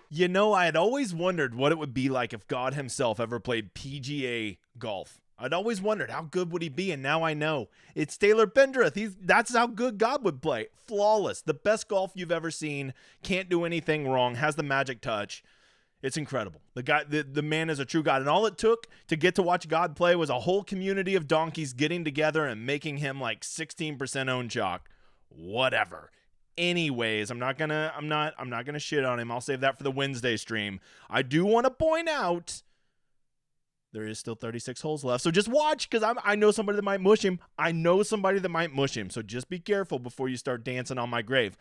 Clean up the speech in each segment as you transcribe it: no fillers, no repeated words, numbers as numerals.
You know, I had always wondered what it would be like if God himself ever played PGA golf. I'd always wondered how good would he be, and now I know. It's Taylor Pendrith. That's how good God would play. Flawless. The best golf you've ever seen. Can't do anything wrong. Has the magic touch. It's incredible. The man is a true God. And all it took to get to watch God play was a whole community of donkeys getting together and making him like 16% owned chalk. Whatever. Anyways, I'm not gonna shit on him. I'll save that for the Wednesday stream. I do want to point out there is still 36 holes left. So just watch, because I know somebody that might mush him. So just be careful before you start dancing on my grave.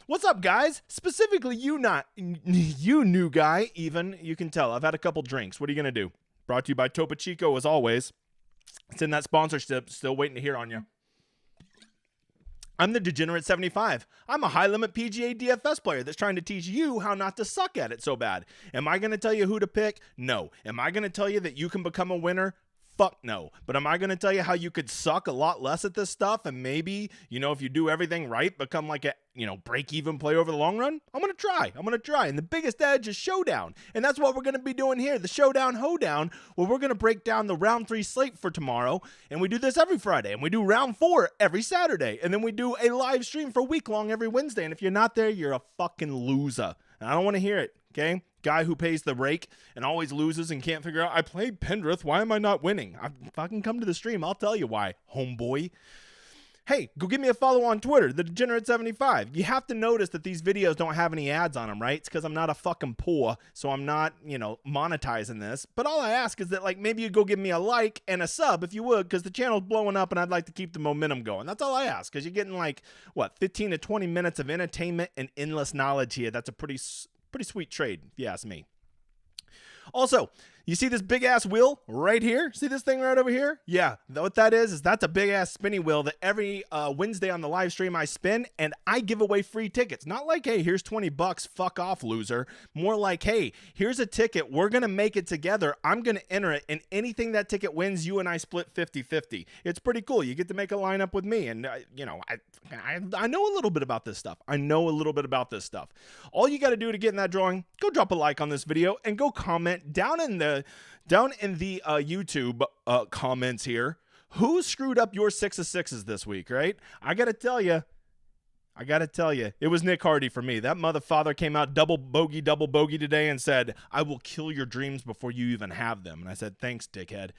What's up, guys? Specifically, you new guy, even. You can tell. I've had a couple drinks. What are you going to do? Brought to you by Topo Chico, as always. It's in that sponsorship. Still waiting to hear on you. I'm the Degenerate 75. I'm a high-limit PGA DFS player that's trying to teach you how not to suck at it so bad. Am I going to tell you who to pick? No. Am I going to tell you that you can become a winner? Fuck no. But am I going to tell you how you could suck a lot less at this stuff and maybe, if you do everything right, become like a, break-even player over the long run? I'm going to try. And the biggest edge is Showdown. And that's what we're going to be doing here, the Showdown Hoedown, where we're going to break down the round 3 slate for tomorrow. And we do this every Friday. And we do round 4 every Saturday. And then we do a live stream for a week long every Wednesday. And if you're not there, you're a fucking loser. And I don't want to hear it, okay? Guy who pays the rake and always loses and can't figure out, I played Pendrith, why am I not winning? I fucking come to the stream, I'll tell you why, homeboy. Hey, go give me a follow on Twitter, the Degenerate75. You have to notice that these videos don't have any ads on them, right? It's because I'm not a fucking poor, so I'm not, monetizing this. But all I ask is that, maybe you go give me a like and a sub if you would, because the channel's blowing up and I'd like to keep the momentum going. That's all I ask, because you're getting 15 to 20 minutes of entertainment and endless knowledge here. That's a pretty sweet trade, if you ask me. Also, you see this big ass wheel right here? See this thing right over here? Yeah, what that is that's a big ass spinny wheel that every Wednesday on the live stream I spin, and I give away free tickets. Not like, hey, here's $20, fuck off, loser. More like, hey, here's a ticket. We're going to make it together. I'm going to enter it, and anything that ticket wins, you and I split 50-50. It's pretty cool. You get to make a lineup with me, and, I know a little bit about this stuff. All you got to do to get in that drawing, go drop a like on this video, and go comment down in the YouTube comments here, who screwed up your 6 of 6s this week, right? I gotta tell you, it was Nick Hardy for me. That motherfather came out double bogey today and said, I will kill your dreams before you even have them. And I said, thanks, dickhead.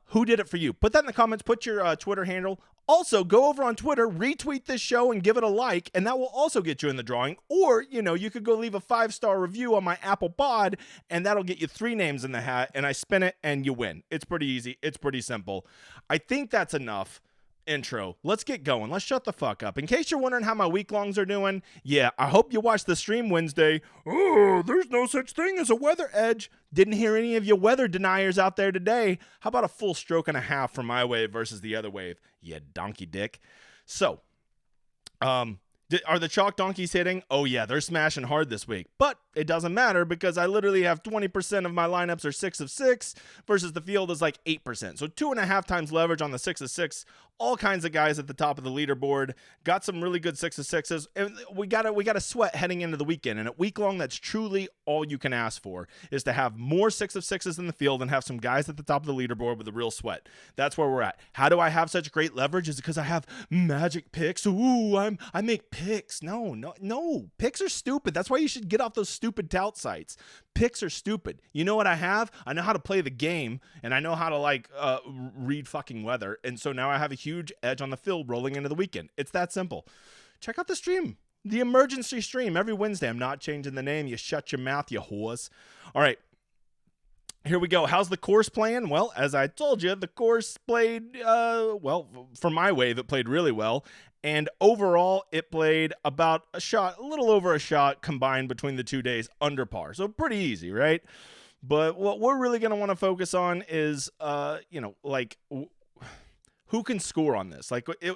Who did it for you? Put that in the comments. Put your Twitter handle. Also, go over on Twitter, retweet this show, and give it a like, and that will also get you in the drawing. Or, you could go leave a 5-star review on my Apple Pod, and that'll get you 3 names in the hat, and I spin it, and you win. It's pretty easy. It's pretty simple. I think that's enough intro. Let's get going. Let's shut the fuck up. In case you're wondering how my week-longs are doing, yeah, I hope you watched the stream Wednesday. Oh, there's no such thing as a weather edge. Didn't hear any of you weather deniers out there today. How about a full stroke and a half for my wave versus the other wave? You donkey dick. So, are the chalk donkeys hitting? Oh yeah, they're smashing hard this week. But it doesn't matter because I literally have 20% of my lineups are 6 of 6 versus the field is 8%. So 2.5 times leverage on the 6 of 6. All kinds of guys at the top of the leaderboard. Got some really good 6 of 6s. And we gotta sweat heading into the weekend. And at week long, that's truly all you can ask for, is to have more 6 of 6s in the field and have some guys at the top of the leaderboard with a real sweat. That's where we're at. How do I have such great leverage? Is it because I have magic picks? Ooh, I make picks. No. Picks are stupid. That's why you should get off those stupid tout sites. Picks are stupid. You know what I have? I know how to play the game, and I know how to read fucking weather. And so now I have a huge edge on the field rolling into the weekend. It's that simple. Check out the stream. The emergency stream every Wednesday. I'm not changing the name. You shut your mouth, you whores. All right. Here we go. How's the course playing? Well, as I told you, the course played, for my wave, it played really well. And overall, it played about a little over a shot combined between the 2 days under par. So pretty easy, right? But what we're really going to want to focus on is, who can score on this?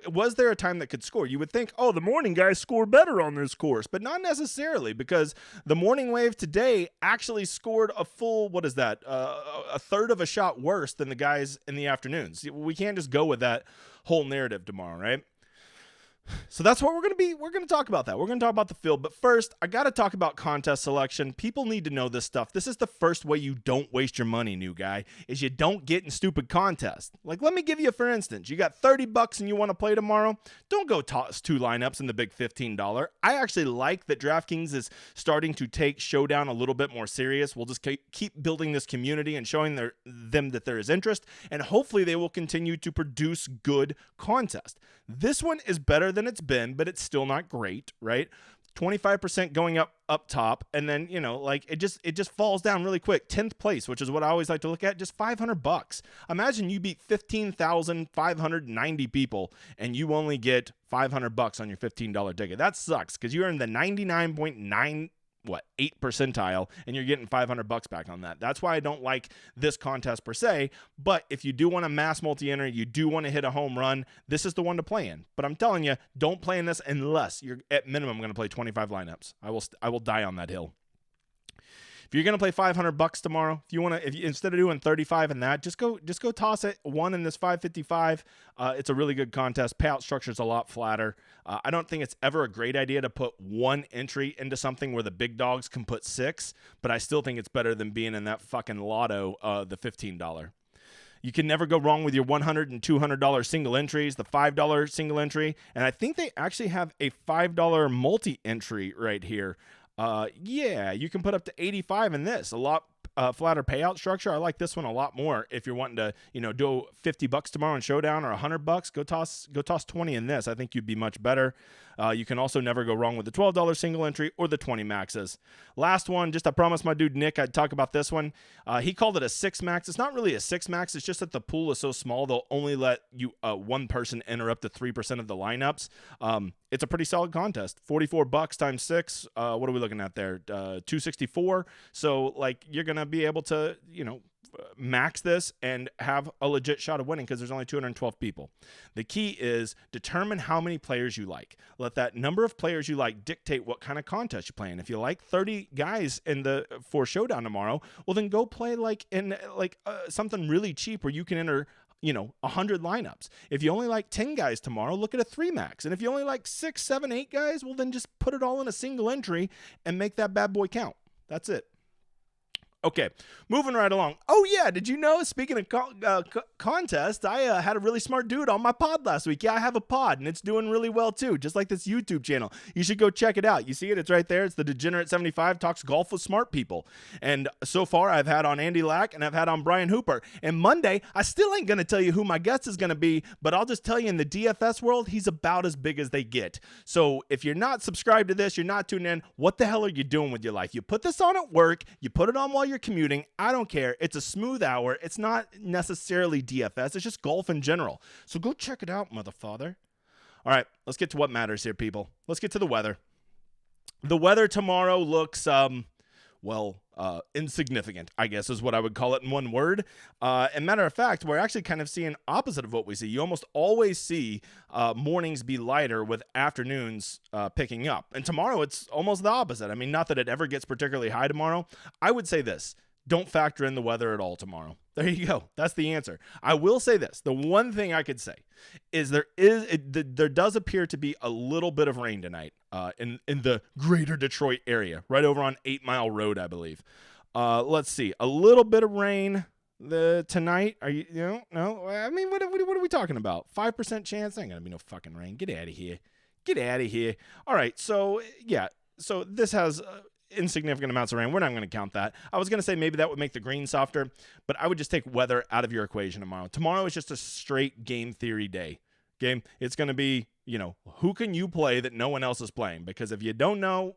Was there a time that could score? You would think, oh, the morning guys score better on this course, but not necessarily, because the morning wave today actually scored a full, a third of a shot worse than the guys in the afternoons. We can't just go with that whole narrative tomorrow, right? So that's what we're going to talk about that. We're going to talk about the field. But first, I got to talk about contest selection. People need to know this stuff. This is the first way you don't waste your money, new guy, is you don't get in stupid contests. Like, let me give you, for instance, you got $30 and you want to play tomorrow. Don't go toss 2 lineups in the big $15. I actually like that DraftKings is starting to take Showdown a little bit more serious. We'll just keep building this community and showing them that there is interest. And hopefully they will continue to produce good contests. This one is better than it's been, but it's still not great, right? 25% going up top, and then, you know, like it just falls down really quick. 10th place, which is what I always like to look at, just $500. Imagine you beat 15,590 people and you only get $500 on your $15 ticket. That sucks because you earn the 99.9 8 percentile, and you're getting $500 back on that. That's why I don't like this contest per se. But if you do want to mass multi-enter, you do want to hit a home run, this is the one to play in. But I'm telling you, don't play in this unless you're at minimum going to play 25 lineups. I will die on that hill. If you're gonna play $500 tomorrow, if you instead of doing 35 in that, just go toss it one in this 555. It's a really good contest. Payout structure is a lot flatter. I don't think it's ever a great idea to put one entry into something where the big dogs can put 6, but I still think it's better than being in that fucking lotto, the $15. You can never go wrong with your $100 and $200 single entries, the $5 single entry, and I think they actually have a $5 multi-entry right here. Yeah, you can put up to 85 in this. A lot flatter payout structure. I like this one a lot more. If you're wanting to, do $50 tomorrow in Showdown or $100, go toss 20 in this. I think you'd be much better. You can also never go wrong with the $12 single entry or the 20 maxes. Last one, I promised my dude Nick I'd talk about this one. He called it a 6 max. It's not really a 6 max. It's just that the pool is so small they'll only let you one person enter up to 3% of the lineups. It's a pretty solid contest. $44 times 6. What are we looking at there? 264. So you're gonna be able to max this and have a legit shot of winning because there's only 212 people. The key is determine how many players you like. Let that number of players you like dictate what kind of contest you play in. If you like 30 guys for Showdown tomorrow, well then go play something really cheap where you can enter 100 lineups. If you only like 10 guys tomorrow, look at a 3 max. And if you only like 6, 7, 8 guys, well then just put it all in a single entry and make that bad boy count. That's it. Okay, moving right along. Oh yeah, did you know, speaking of contest, I had a really smart dude on my pod last week. Yeah, I have a pod, and it's doing really well too, just like this YouTube channel. You should go check it out. You see it? It's right there. It's the Degenerate75 Talks Golf with Smart People. And so far, I've had on Andy Lack, and I've had on Brian Hooper. And Monday, I still ain't going to tell you who my guest is going to be, but I'll just tell you in the DFS world, he's about as big as they get. So if you're not subscribed to this, you're not tuned in, what the hell are you doing with your life? You put this on at work, you put it on while you're commuting. I don't care. It's a smooth hour. It's not necessarily DFS. It's just golf in general. So go check it out, motherfather. All right, let's get to what matters here, people. Let's get to the weather. The weather tomorrow looks, insignificant, I guess is what I would call it in one word. And matter of fact, we're actually kind of seeing opposite of what we see. You almost always see mornings be lighter with afternoons picking up. And tomorrow it's almost the opposite. I mean, not that it ever gets particularly high tomorrow. I would say this. Don't factor in the weather at all tomorrow. There you go. That's the answer. I will say this. The one thing I could say is there does appear to be a little bit of rain tonight in the greater Detroit area, right over on 8 Mile Road, I believe. Let's see. A little bit of rain tonight. Are no? I mean, what are we talking about? 5% chance? There ain't going to be no fucking rain. Get out of here. Get out of here. All right. So, yeah. So this has insignificant amounts of rain. We're not going to count that. I was going to say maybe that would make the green softer, but I would just take weather out of your equation tomorrow. Tomorrow is just a straight game theory day. Okay? It's going to be, who can you play that no one else is playing? Because if you don't know,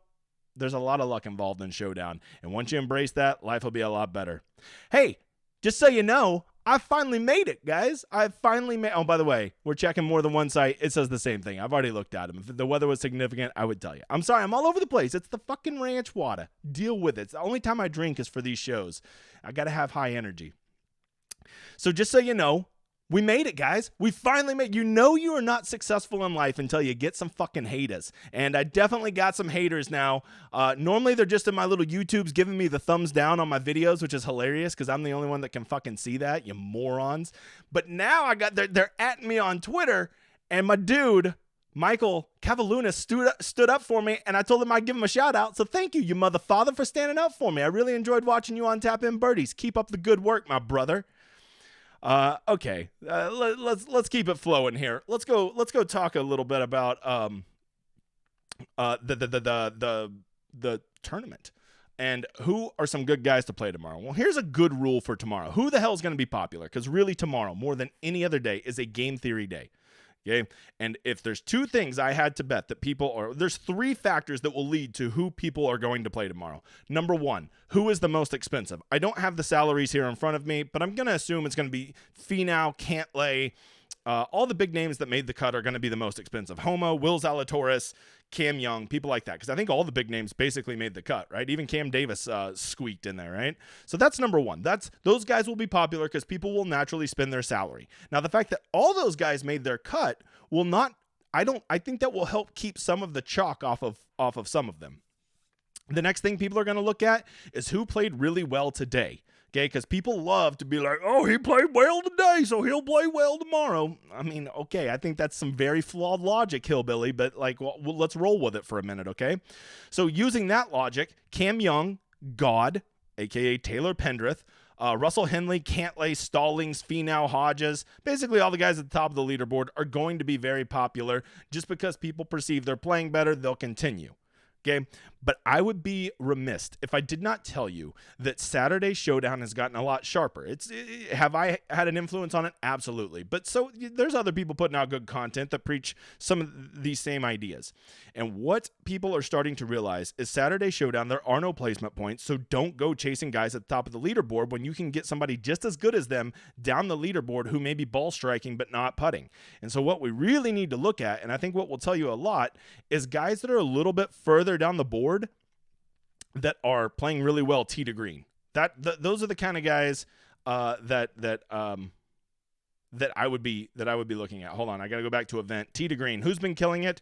there's a lot of luck involved in Showdown. And once you embrace that, life will be a lot better. Hey, just so you know, I finally made it, guys. I finally made. Oh, by the way, we're checking more than one site. It says the same thing. I've already looked at them. If the weather was significant, I would tell you. I'm sorry. I'm all over the place. It's the fucking ranch water. Deal with it. It's the only time I drink is for these shows. I got to have high energy. So just so you know, we made it, guys. We finally made. You are not successful in life until you get some fucking haters. And I definitely got some haters now. Normally, they're just in my little YouTubes giving me the thumbs down on my videos, which is hilarious because I'm the only one that can fucking see that, you morons. But now they're at me on Twitter, and my dude, Michael Cavalunas stood up for me, and I told him I'd give him a shout out. So thank you, you mother father, for standing up for me. I really enjoyed watching you on Tap In Birdies. Keep up the good work, my brother. Okay. Let's keep it flowing here. Let's go talk a little bit about the tournament and who are some good guys to play tomorrow. Well, here's a good rule for tomorrow. Who the hell is going to be popular? Because really tomorrow, more than any other day, is a game theory day. Okay. And if there's two things I had to bet that there's three factors that will lead to who people are going to play tomorrow. Number one, who is the most expensive? I don't have the salaries here in front of me, but I'm going to assume it's going to be Finau, Cantlay. All the big names that made the cut are going to be the most expensive. Homo, Will Zalatoris, Cam Young, people like that. Because I think all the big names basically made the cut, right? Even Cam Davis squeaked in there, right? So that's number one. Those guys will be popular because people will naturally spend their salary. Now, the fact that all those guys made their cut will not. I think that will help keep some of the chalk off of some of them. The next thing people are going to look at is who played really well today. Okay, because people love to be like, oh, he played well today, so he'll play well tomorrow. I mean, okay, I think that's some very flawed logic, hillbilly, but let's roll with it for a minute, okay? So using that logic, Cam Young, God, a.k.a. Taylor Pendrith, Russell Henley, Cantlay, Stallings, Finau, Hodges, basically all the guys at the top of the leaderboard are going to be very popular. Just because people perceive they're playing better, they'll continue. Okay, but I would be remiss if I did not tell you that Saturday Showdown has gotten a lot sharper. Have I had an influence on it? Absolutely. But so there's other people putting out good content that preach some of these same ideas. And what people are starting to realize is Saturday Showdown, there are no placement points, so don't go chasing guys at the top of the leaderboard when you can get somebody just as good as them down the leaderboard who may be ball striking but not putting. And so what we really need to look at, and I think what will tell you a lot, is guys that are a little bit further down the board that are playing really well tee to green. Those are the kind of guys that I would be looking at. Hold on, I got to go back to event tee to green. Who's been killing it?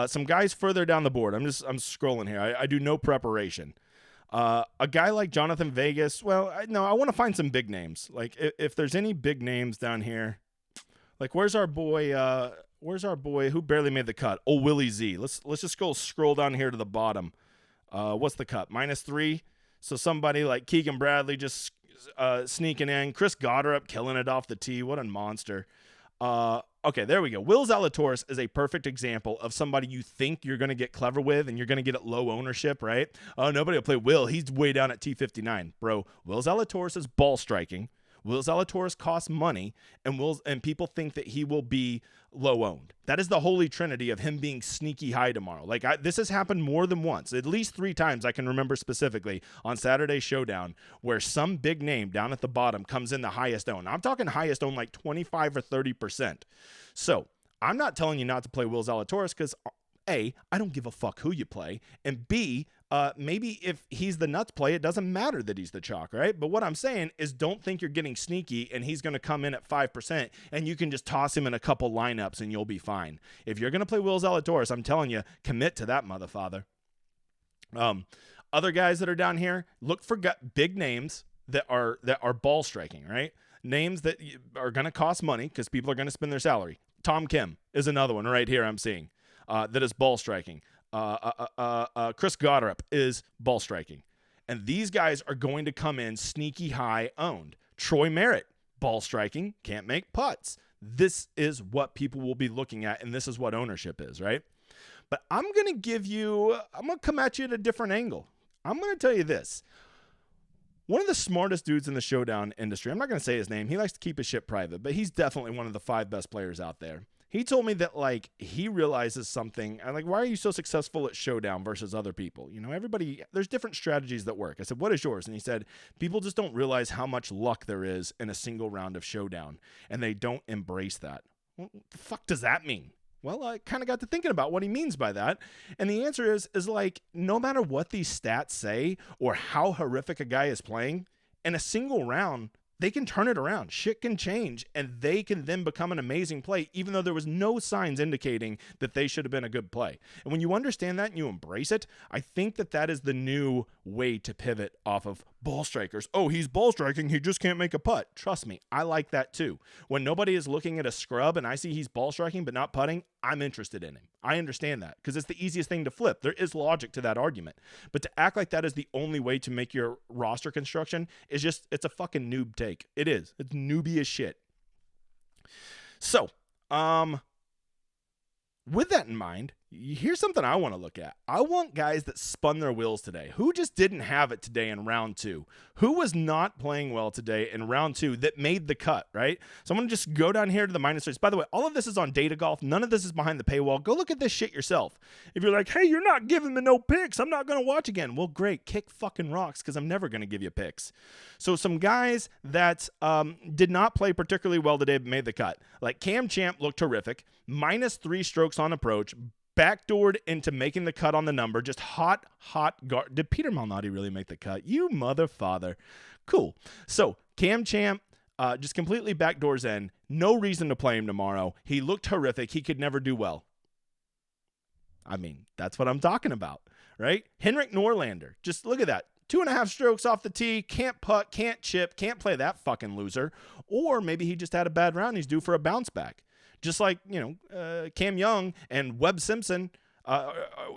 Some guys further down the board. I'm scrolling here. I do no preparation. A guy like Jonathan Vegas. Well, I want to find some big names. Like if there's any big names down here, like where's our boy who barely made the cut? Oh, Willie Z. Let's just go scroll down here to the bottom. What's the cut? -3. So somebody like Keegan Bradley just sneaking in. Chris Goddard killing it off the tee. What a monster. Okay, there we go. Will Zalatoris is a perfect example of somebody you think you're going to get clever with and you're going to get at low ownership, right? Oh, nobody will play Will. He's way down at T59. Bro, Will Zalatoris is ball striking. Will Zalatoris costs money, and people think that he will be low owned. That is the holy trinity of him being sneaky high tomorrow. This has happened more than once, at least 3 times I can remember specifically on Saturday Showdown, where some big name down at the bottom comes in the highest owned. I'm talking highest owned like 25 or 30%. So I'm not telling you not to play Will Zalatoris because A, I don't give a fuck who you play, and B, maybe if he's the nuts play, it doesn't matter that he's the chalk, right? But what I'm saying is don't think you're getting sneaky and he's going to come in at 5% and you can just toss him in a couple lineups and you'll be fine. If you're going to play Will Zalatoris, I'm telling you, commit to that motherfather. Other guys that are down here, look for big names that are ball striking, right? Names that are going to cost money because people are going to spend their salary. Tom Kim is another one right here I'm seeing that is ball striking. Chris Goddard is ball striking. And these guys are going to come in sneaky high owned. Troy Merritt, ball striking, can't make putts. This is what people will be looking at, and this is what ownership is, right? But I'm going to come at you at a different angle. I'm going to tell you this. One of the smartest dudes in the Showdown industry, I'm not going to say his name, he likes to keep his shit private, but he's definitely one of the 5 best players out there. He told me that, he realizes something. I'm like, why are you so successful at Showdown versus other people? Everybody, there's different strategies that work. I said, what is yours? And he said, people just don't realize how much luck there is in a single round of Showdown, and they don't embrace that. Well, what the fuck does that mean? Well, I kind of got to thinking about what he means by that. And the answer is no matter what these stats say or how horrific a guy is playing, in a single round, they can turn it around. Shit can change, and they can then become an amazing play, even though there was no signs indicating that they should have been a good play. And when you understand that and you embrace it, I think that is the new way to pivot off of ball strikers. Oh, he's ball striking. He just can't make a putt. Trust me, I like that too. When nobody is looking at a scrub and I see he's ball striking but not putting, I'm interested in him. I understand that because it's the easiest thing to flip. There is logic to that argument. But to act like that is the only way to make your roster construction is just, it's a fucking noob take. It is. It's newbie as shit. So, with that in mind, here's something I want to look at. I want guys that spun their wheels today. Who just didn't have it today in round 2? Who was not playing well today in round 2 that made the cut, right? So I'm going to just go down here to the minus 3s. By the way, all of this is on Data Golf. None of this is behind the paywall. Go look at this shit yourself. If you're like, hey, you're not giving me no picks, I'm not going to watch again. Well, great. Kick fucking rocks because I'm never going to give you picks. So some guys that did not play particularly well today but made the cut. Like Cam Champ looked terrific. Minus 3 strokes on approach. Backdoored into making the cut on the number. Just hot guard. Did Peter Malnati really make the cut? You motherfather. Cool. So Cam Champ just completely backdoors in. No reason to play him tomorrow. He looked horrific. He could never do well. I mean, that's what I'm talking about, right? Henrik Norlander. Just look at that. 2.5 strokes off the tee. Can't putt. Can't chip. Can't play that fucking loser. Or maybe he just had a bad round. He's due for a bounce back. Just like, Cam Young and Webb Simpson,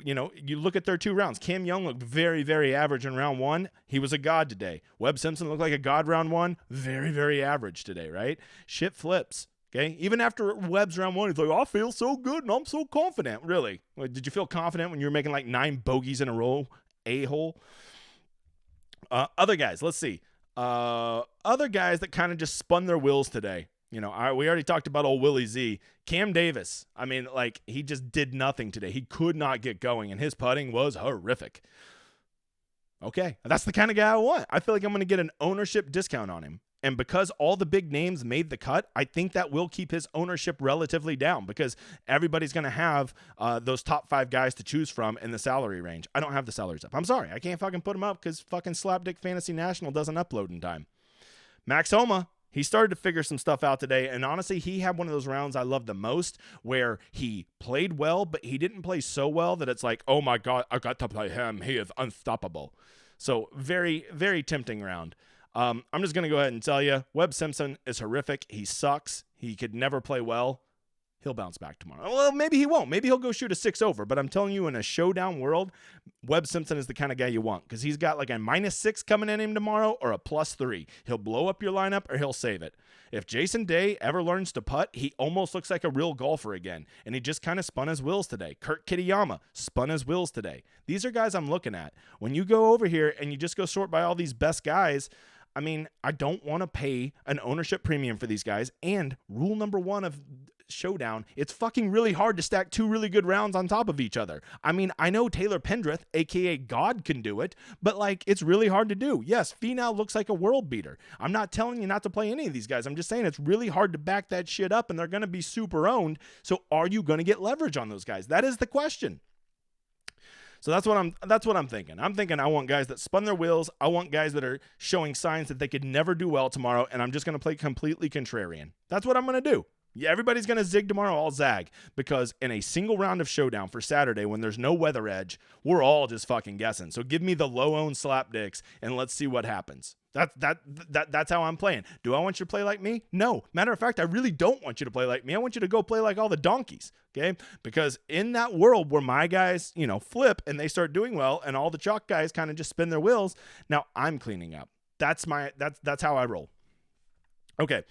you look at their 2 rounds. Cam Young looked very, very average in round 1. He was a god today. Webb Simpson looked like a god round 1. Very, very average today, right? Shit flips, okay? Even after Webb's round 1, he's like, I feel so good and I'm so confident. Really? Did you feel confident when you were making like 9 bogeys in a row? A-hole? Other guys, let's see. Other guys that kind of just spun their wheels today. We already talked about old Willie Z. Cam Davis, I mean, like, he just did nothing today. He could not get going, and his putting was horrific. Okay, that's the kind of guy I want. I feel like I'm going to get an ownership discount on him. And because all the big names made the cut, I think that will keep his ownership relatively down because everybody's going to have those top 5 guys to choose from in the salary range. I don't have the salaries up. I'm sorry. I can't fucking put them up because fucking Slapdick Fantasy National doesn't upload in time. Max Homa. He started to figure some stuff out today, and honestly, he had one of those rounds I love the most where he played well, but he didn't play so well that it's like, oh my God, I got to play him. He is unstoppable. So very, very tempting round. I'm just going to go ahead and tell you, Webb Simpson is horrific. He sucks. He could never play well. He'll bounce back tomorrow. Well, maybe he won't. Maybe he'll go shoot a 6 over. But I'm telling you, in a showdown world, Webb Simpson is the kind of guy you want because he's got like a -6 coming in him tomorrow or a +3. He'll blow up your lineup or he'll save it. If Jason Day ever learns to putt, he almost looks like a real golfer again. And he just kind of spun his wheels today. Kurt Kitayama spun his wheels today. These are guys I'm looking at. When you go over here and you just go sort by all these best guys, I mean, I don't want to pay an ownership premium for these guys. And rule number 1 of Showdown, it's fucking really hard to stack 2 really good rounds on top of each other. I mean, I know Taylor Pendrith, aka God, can do it, but like, it's really hard to do. Yes, Finau looks like a world beater. I'm not telling you not to play any of these guys. I'm just saying it's really hard to back that shit up, and they're going to be super owned. So are you going to get leverage on those guys? That is the question. So that's what I'm thinking. I'm thinking I want guys that spun their wheels. I want guys that are showing signs that they could never do well tomorrow, and I'm just going to play completely contrarian. That's what I'm going to do. Yeah, everybody's going to zig tomorrow. I'll zag because in a single round of Showdown for Saturday when there's no weather edge, we're all just fucking guessing. So give me the low-owned slapdicks and let's see what happens. That's how I'm playing. Do I want you to play like me? No. Matter of fact, I really don't want you to play like me. I want you to go play like all the donkeys, okay? Because in that world where my guys, flip and they start doing well and all the chalk guys kind of just spin their wheels, now I'm cleaning up. That's how I roll. Okay.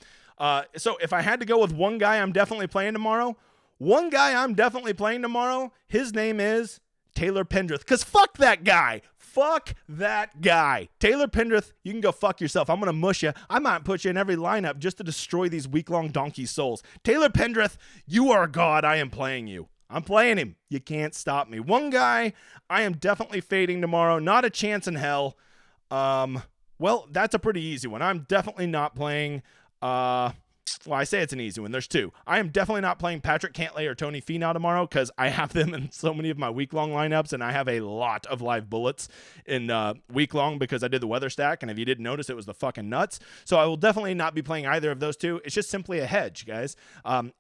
So if I had to go with one guy I'm definitely playing tomorrow, his name is Taylor Pendrith. Because fuck that guy. Taylor Pendrith, you can go fuck yourself. I'm going to mush you. I might put you in every lineup just to destroy these week-long donkey souls. Taylor Pendrith, you are a god. I am playing you. I'm playing him. You can't stop me. One guy I am definitely fading tomorrow. Not a chance in hell. Well, that's a pretty easy one. I'm definitely not playing... Well, I say it's an easy one. There's 2. I am definitely not playing Patrick Cantlay or Tony Finau tomorrow because I have them in so many of my week-long lineups, and I have a lot of live bullets in week-long because I did the weather stack, and if you didn't notice, it was the fucking nuts. So I will definitely not be playing either of those 2. It's just simply a hedge, guys.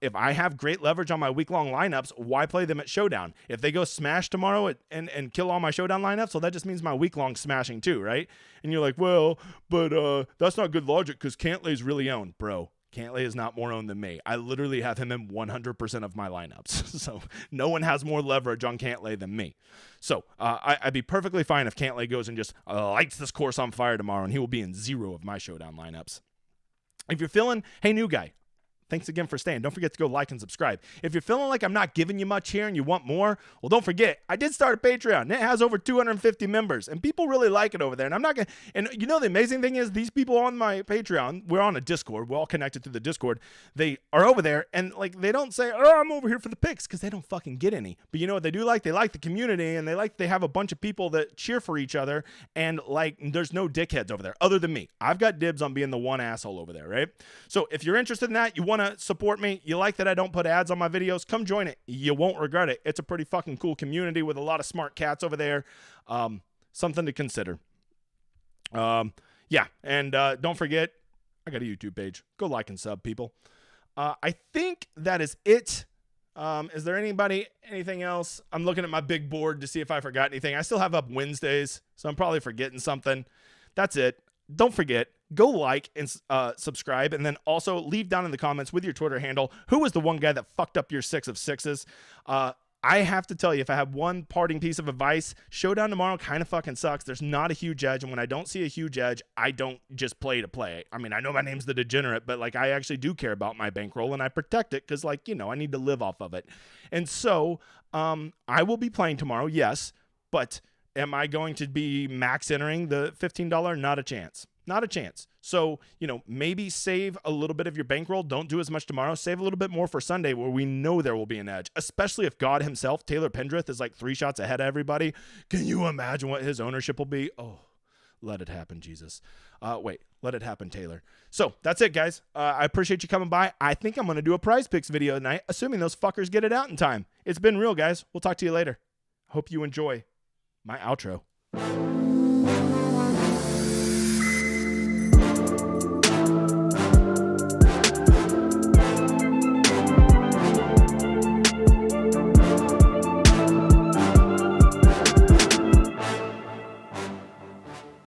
If I have great leverage on my week-long lineups, why play them at Showdown? If they go smash tomorrow and kill all my Showdown lineups, well, that just means my week-long smashing too, right? And you're like, well, but that's not good logic because Cantlay's really owned, bro. Cantlay is not more owned than me. I literally have him in 100% of my lineups. So no one has more leverage on Cantlay than me. So I'd be perfectly fine if Cantlay goes and just lights this course on fire tomorrow, and he will be in 0 of my Showdown lineups. If you're feeling, hey, new guy, thanks again for staying. Don't forget to go like and subscribe. If you're feeling like I'm not giving you much here and you want more, well, don't forget, I did start a Patreon. And it has over 250 members, and people really like it over there. And I'm not going to, and you know, the amazing thing is these people on my Patreon, we're on a Discord. We're all connected through the Discord. They are over there, and like, they don't say, oh, I'm over here for the picks, because they don't fucking get any. But you know what they do like? They like the community, and they have a bunch of people that cheer for each other, and like, there's no dickheads over there other than me. I've got dibs on being the one asshole over there, right? So if you're interested in that, you want to support me, you like that I don't put ads on my videos, come join it. You won't regret it. It's a pretty fucking cool community with a lot of smart cats over there. Something to consider. Yeah, and don't forget, I got a YouTube page. Go like and sub, people. I think that is it. Is there anything else? I'm looking at my big board to see if I forgot anything. I still have up Wednesdays, so I'm probably forgetting something. That's it. Don't forget, go like and subscribe, and then also leave down in the comments with your Twitter handle, who was the one guy that fucked up your 6 of 6s? I have to tell you, if I have one parting piece of advice, Showdown tomorrow kind of fucking sucks. There's not a huge edge, and when I don't see a huge edge, I don't just play to play. I mean, I know my name's the degenerate, but like, I actually do care about my bankroll, and I protect it because, like, you know, I need to live off of it. And so I will be playing tomorrow, yes, but am I going to be max entering the $15? Not a chance. Not a chance. So, you know, maybe save a little bit of your bankroll. Don't do as much tomorrow. Save a little bit more for Sunday, where we know there will be an edge, especially if God himself, Taylor Pendrith, is like 3 shots ahead of everybody. Can you imagine what his ownership will be? Oh, let it happen, Jesus. Wait, let it happen, Taylor. So that's it, guys. I appreciate you coming by. I think I'm going to do a prize picks video tonight, assuming those fuckers get it out in time. It's been real, guys. We'll talk to you later. Hope you enjoy my outro.